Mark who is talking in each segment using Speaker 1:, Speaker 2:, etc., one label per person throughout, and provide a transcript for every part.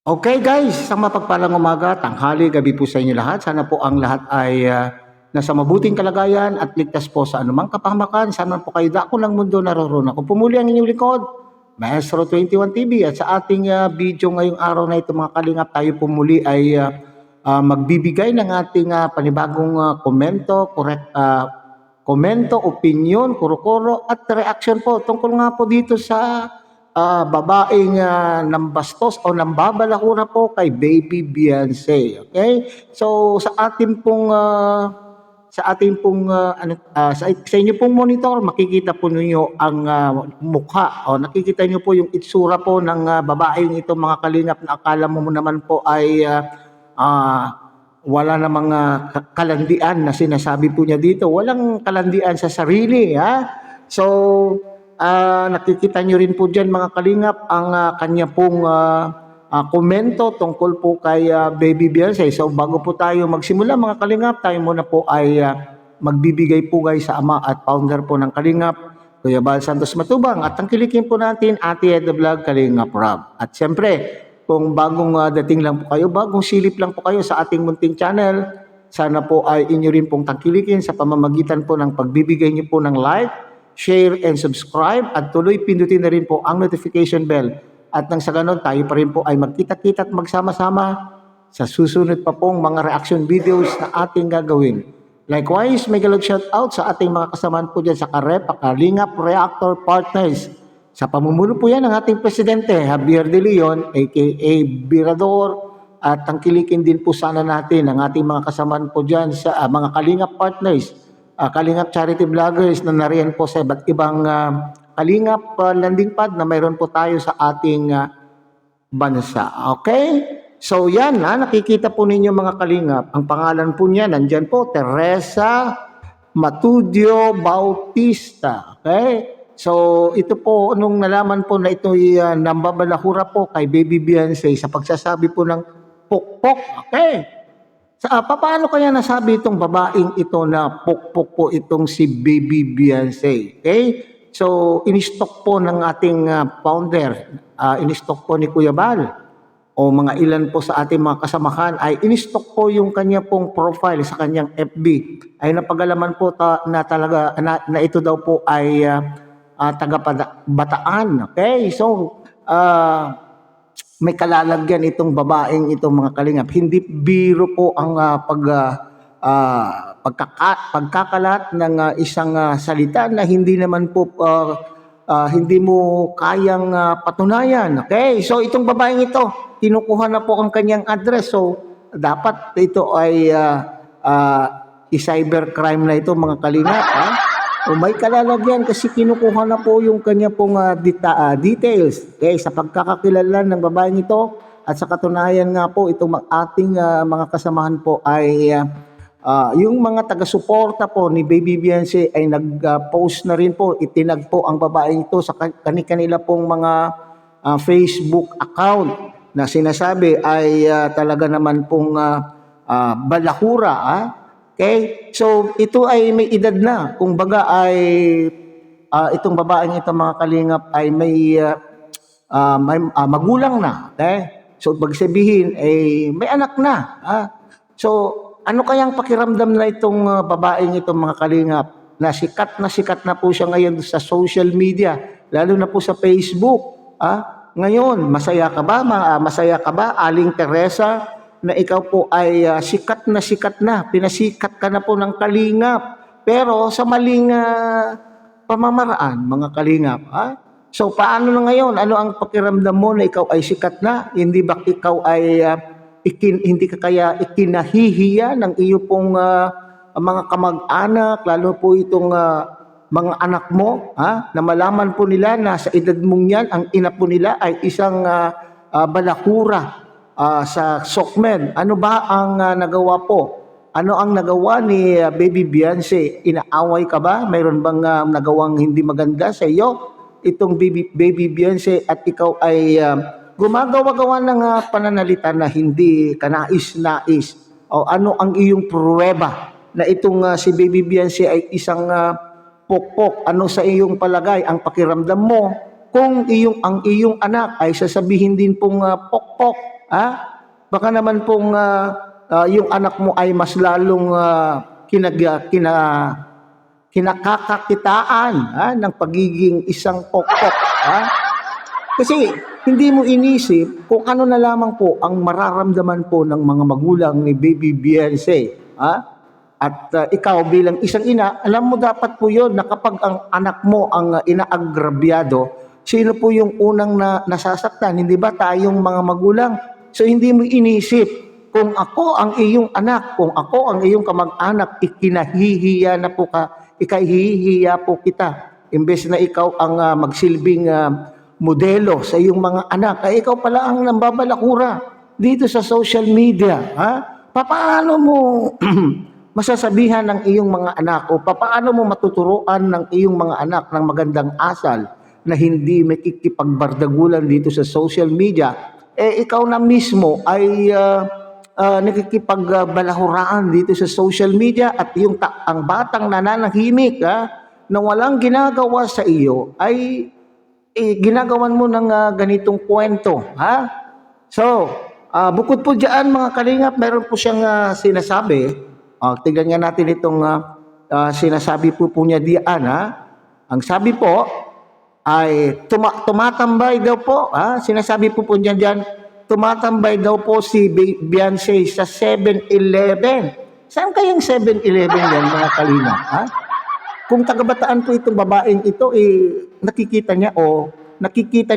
Speaker 1: Okay guys, isang mapagpalang umaga, tanghali, gabi po sa inyo lahat. Sana po ang lahat ay nasa mabuting kalagayan at ligtas po sa anumang kapahamakan. Sana po kayo dako ng mundo naroroon. Ako pumuli ang inyong likod, Maestro 21 TV. At sa ating video ngayong araw na ito mga kalingap, tayo pumuli ay magbibigay ng ating panibagong komento, opinion, kuro-kuro at reaction po tungkol nga po dito sa babaeng nambastos o nambabalakura po kay Baby Beyonce. Okay? So sa inyo pong monitor, makikita po ninyo ang mukha o nakikita niyo po yung itsura po ng babaeng ito mga kalingap na akala mo naman po ay wala namang kalandian na sinasabi po niya dito. Walang kalandian sa sarili. So, nakikita nyo rin po dyan mga kalingap ang kanya pong komento tungkol po kay Baby Beyonce. So bago po tayo magsimula mga kalingap, tayo muna po ay magbibigay po guys sa ama at founder po ng Kalingap, Kuya Bal Santos Matubang. At tangkilikin po natin Ate Ed the Vlog, Kalingap Rob. At siyempre, kung bagong dating lang po kayo, bagong silip lang po kayo sa ating munting channel, sana po ay inyo rin pong tangkilikin sa pamamagitan po ng pagbibigay nyo po ng like, share and subscribe at tuloy pindutin na rin po ang notification bell. At nang sa ganon tayo pa rin po ay magkita-kita at magsama-sama sa susunod pa pong mga reaction videos na ating gagawin. Likewise, may galog shout out sa ating mga kasamaan po dyan sa Kalingap Reactor Partners. Sa pamumuno po yan ng ating Presidente Javier De Leon aka Birador, at tangkilikin din po sana natin ang ating mga kasamaan po dyan sa mga Kalingap Partners, Kalingap Charity Vloggers na nariyan po sa iba't ibang Kalingap landing pad na mayroon po tayo sa ating bansa. Okay? So yan, nakikita po ninyo mga Kalingap. Ang pangalan po niya, nandyan po, Teresa Matudio Bautista. Okay? So ito po, nung nalaman po na ito'y nambabalahura po kay Baby Beyonce sa pagsasabi po ng pukpok. Okay? Paano kaya nasabi itong babaeng ito na pukpok po itong si Baby Beyonce? Okay? So, in-stock po ng ating founder, in-stock po ni Kuya Bal, o mga ilan po sa ating mga kasamahan, ay in-stock po yung kanya pong profile sa kanyang FB. Ay napagalaman po na talaga, na ito daw po ay taga-Bataan. Okay? So, may kalalagyan itong babaeng itong mga kalingap. Hindi biro po ang pagkakalat ng isang salita na hindi naman po hindi mo kayang patunayan. Okay? So itong babaeng ito, kinukuha na po ang kanyang address. So dapat ito ay cybercrime na ito mga kalingap. O may kalalagyan kasi kinukuha na po yung kanya pong details. Okay, sa pagkakakilala ng babaeng ito at sa katunayan nga po itong ating mga kasamahan po ay yung mga taga-suporta po ni Baby Beyonce ay nag-post na rin po, itinag po ang babaeng ito sa kanila pong mga Facebook account na sinasabi ay talaga naman pong balahura. Okay? So, ito ay may edad na. Kung baga ay itong babaeng ito mga kalingap ay may magulang na. Okay? So, pagsabihin ay may anak na. So, ano kayang pakiramdam na itong babaeng itong mga kalingap na sikat na po siya ngayon sa social media, lalo na po sa Facebook. Ngayon, masaya ka ba? Masaya ka ba, Aling Teresa, na ikaw po ay sikat na, pinasikat ka na po ng kalingap, pero sa maling pamamaraan, mga kalingap. So, paano na ngayon? Ano ang pakiramdam mo na ikaw ay sikat na? Hindi ba ikaw ay hindi ka kaya ikinahihiya ng iyo pong mga kamag-anak, lalo po itong mga anak mo, na malaman po nila na sa edad mong yan, ang ina po nila ay isang balakura sa Sokmen. Ano ba ang nagawa po? Ano ang nagawa ni Baby Beyonce? Inaaway ka ba? Mayroon bang nagawang hindi maganda sa iyo? Itong Baby Beyonce at ikaw ay gumagawa-gawa ng pananalita na hindi kanais-nais. O ano ang iyong pruweba na itong si Baby Beyonce ay isang pokpok? Ano sa iyong palagay ang pakiramdam mo kung ang iyong anak ay sasabihin din pong pokpok? Baka naman pong yung anak mo ay mas lalong kinakakakitaan ng pagiging isang pokpok. Kasi hindi mo inisip kung ano na lamang po ang mararamdaman po ng mga magulang ni Baby Beyonce. At ikaw bilang isang ina, alam mo dapat po yun na kapag ang anak mo ang inaagrabyado, sino po yung unang nasasaktan? Hindi ba tayong mga magulang? So hindi mo inisip kung ako ang iyong anak, kung ako ang iyong kamag-anak, ikinahihiya na po ka, ikahihiya po kita. Imbes na ikaw ang magsilbing modelo sa iyong mga anak, ay ikaw pala ang nambabalakura dito sa social media. Paano mo masasabihan ng iyong mga anak o paano mo matuturuan ng iyong mga anak ng magandang asal na hindi makikipagbardagulan dito sa social media? Ikaw na mismo ay nakikipagbalahuraan dito sa social media at ang batang nananahimik na walang ginagawa sa iyo ay ginagawan mo ng ganitong kwento. So, bukod po dyan mga kalingap, meron po siyang sinasabi. Tignan nga natin itong sinasabi po niya diyan. Ang sabi po ay tumatambay daw po. Sinasabi po niya diyan, tumatambay daw po si Beyonce sa 7-Eleven. Saan kayang 7-Eleven yan mga kalingap? Kung taga-Bataan po itong babaeng ito, nakikita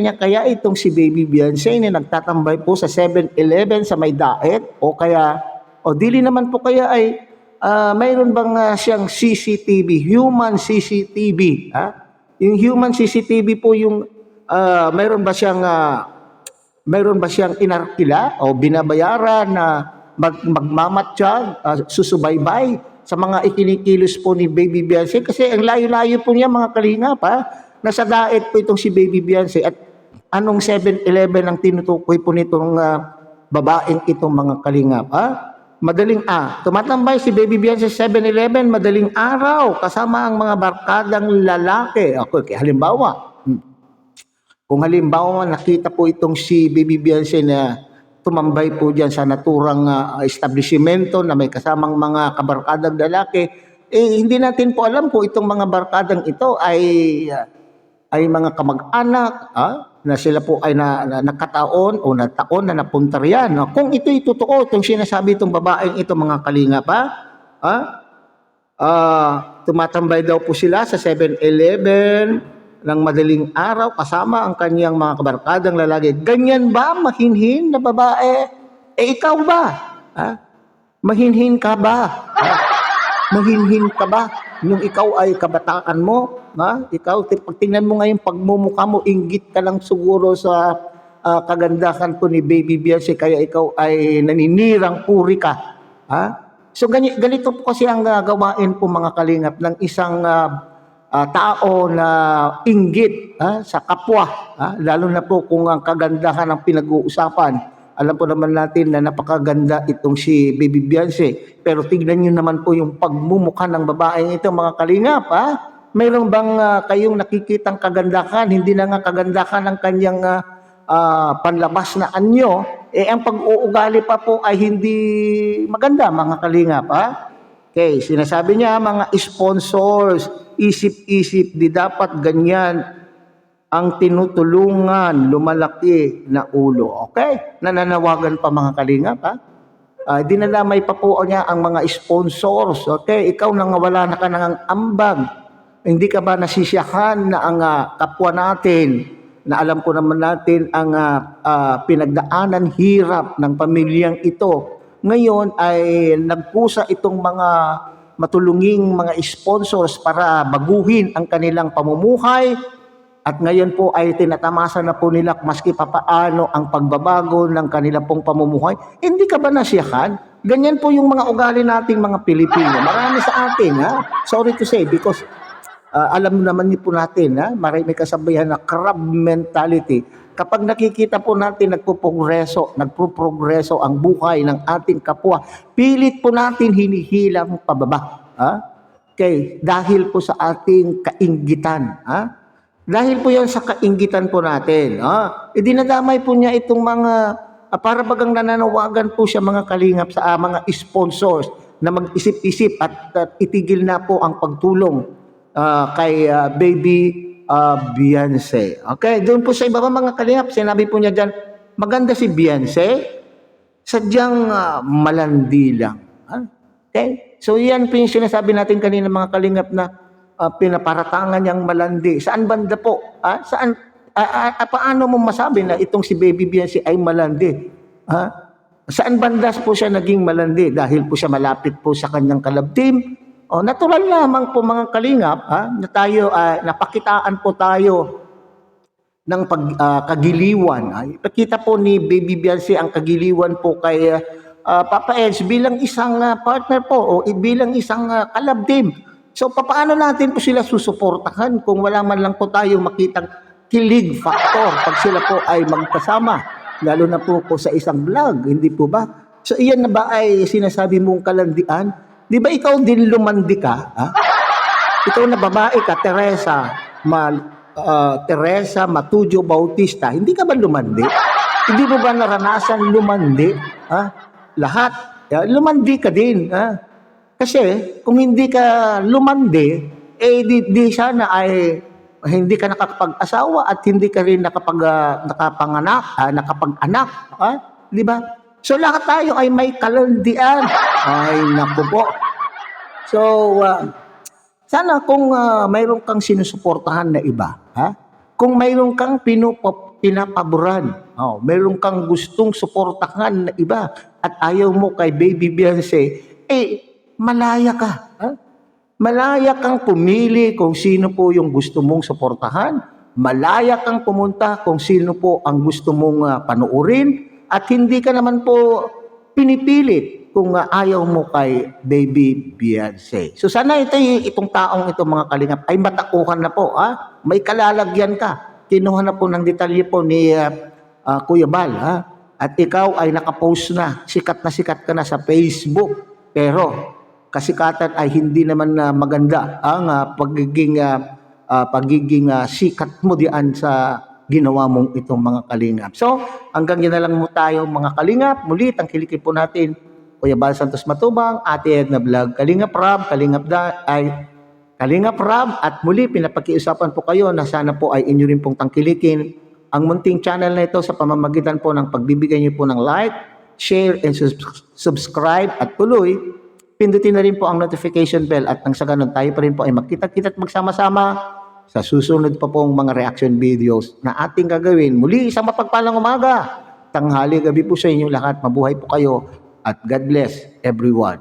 Speaker 1: niya kaya itong si Baby Beyonce na nagtatambay po sa 7-Eleven sa may daet o dili naman po kaya ay mayroon bang siyang CCTV, human CCTV, Yung human CCTV po yung mayroon ba siyang inarkila o binabayaran na magmamatsyag, susubaybay sa mga ikinikilos po ni Baby Beyonce? Kasi ang layo-layo po niya mga kalingap, nasa daet po itong si Baby Beyonce at anong 7-Eleven ang tinutukoy po nitong babaeng itong mga kalingap. Tumatambay si Baby Beyonce sa 7-Eleven madaling araw kasama ang mga barkadang lalaki. Kung halimbawa nakita po itong si Baby Beyonce na tumambay po dyan sa naturang establishmento na may kasamang mga kabarkadang lalaki, hindi natin po alam kung itong mga barkadang ito ay mga kamag-anak, na sila po ay nakataon o nataon na napunta riyan. Kung ito'y totoo, itong sinasabi itong babaeng ito mga kalingap, tumatambay daw po sila sa 7-Eleven ng madaling araw kasama ang kanyang mga kabarkadang lalaki. Ganyan ba mahinhin na babae? Ikaw ba? Mahinhin ka ba? Mahinhin ka ba? Nung ikaw ay kabataan mo, ikaw, tingnan mo ngayon pagmumukha mo, inggit ka lang siguro sa kagandahan po ni Baby Beyonce, kaya ikaw ay naninirang puri ka. So ganito po kasi ang gawain po mga kalingap ng isang tao na inggit sa kapwa, lalo na po kung ang kagandahan ang pinag-uusapan. Alam po naman natin na napakaganda itong si Baby Beyonce, pero tignan nyo naman po yung pagmumukha ng babaeng ito mga kalingap. Mayroon bang kayong nakikitang kagandahan? Hindi na nga kagandahan ng kanyang panlabas na anyo, ang pag-uugali pa po ay hindi maganda mga kalingap. Okay, sinasabi niya mga sponsors, isip-isip, di dapat ganyan ang tinutulungan, lumalaki na ulo. Okay? Nananawagan pa mga kalingap. Dinadamay pa po niya ang mga sponsors. Okay? Ikaw nang wala na ka ng ambag. Hindi ka ba nasisiyahan na ang kapwa natin, na alam ko naman natin ang pinagdaanan hirap ng pamilyang ito. Ngayon ay nagpusa itong mga matulunging mga sponsors para baguhin ang kanilang pamumuhay. At ngayon po ay tinatamasa na po nila maski papaano ang pagbabago ng kanilang pong pamumuhay. Hindi ka ba nasiyahan? Ganyan po yung mga ugali nating mga Pilipino. Marami sa atin, sorry to say, because alam naman niyo po natin, may kasabihan na crab mentality. Kapag nakikita po natin nagpo-progreso ang buhay ng ating kapwa, pilit po natin hinihilang pababa. Okay, dahil po sa ating kainggitan. Dahil po yan sa kainggitan po natin. Dinadamay po niya itong mga para bagang nananawagan po siya mga kalingap sa mga sponsors na mag-isip-isip at itigil na po ang pagtulong kay baby Beyonce. Okay, doon po sa iba pa mga kalingap, sinabi po niya dyan, maganda si Beyonce, sadyang malandi lang. Okay? So yan po yung sinasabi natin kanina mga kalingap na pinaparatangan niyang malandi. Saan banda po? Paano mo masabi na itong si Baby Beyonce ay malandi? Saan bandas po siya naging malandi? Dahil po siya malapit po sa kanyang club team? Natural lamang po mga kalingap na tayo, napakitaan po tayo ng kagiliwan. Ipakita po ni Baby Beyonce ang kagiliwan po kay Papa Edge bilang isang partner po o bilang isang club team. So paano natin po sila susuportahan kung wala man lang po tayong makitang kilig factor pag sila po ay magkasama, lalo na po sa isang vlog, hindi po ba? So iyan na ba ay sinasabi mong kalandian? Di ba ikaw din lumandi ka? Ikaw na babae ka, Teresa Matudio Bautista, hindi ka ba lumandi? Hindi mo ba naranasan lumandi? Lahat, lumandi ka din. Kasi kung hindi ka lumandi, di sana ay hindi ka nakapag-asawa at hindi ka rin nakapag-anak. Di ba? So lahat tayo ay may kalandian. Ay, naku po. So, sana kung mayroon kang sinusuportahan na iba, kung mayroon kang pinapaboran, mayroon kang gustong suportahan na iba at ayaw mo kay Baby Beyonce, malaya ka. Malaya kang pumili kung sino po yung gusto mong suportahan. Malaya kang pumunta kung sino po ang gusto mong panuurin. At hindi ka naman po pinipilit kung ayaw mo kay Baby Beyonce. So sana itong taong ito mga kalingap ay matakuhan na po. May kalalagyan ka. Kinuha na po ng detalye po ni Kuya Bal. At ikaw ay nakapost na. Sikat ka na sa Facebook. Pero kasikatan ay hindi naman maganda ang pagiging sikat mo diyan sa ginawa mong itong mga kalingap. So, hanggang yan na lang mo tayo mga kalingap. Muli, tangkilikin po natin Kuya Bal Santos Matubang, Ate Edna Vlog, Kalingap Rab, Kalingap Rab, at muli pinapakiusapan po kayo na sana po ay inyo rin pong tangkilikin ang munting channel na ito sa pamamagitan po ng pagbibigay niyo po ng like, share, and subscribe, at tuloy pindutin na rin po ang notification bell at nang sa ganun tayo pa rin po ay magkita-kita at magsama-sama sa susunod pa pong mga reaction videos na ating gagawin. Muli, isang mapagpalang umaga, tanghali, gabi po sa inyo lahat. Mabuhay po kayo at God bless everyone.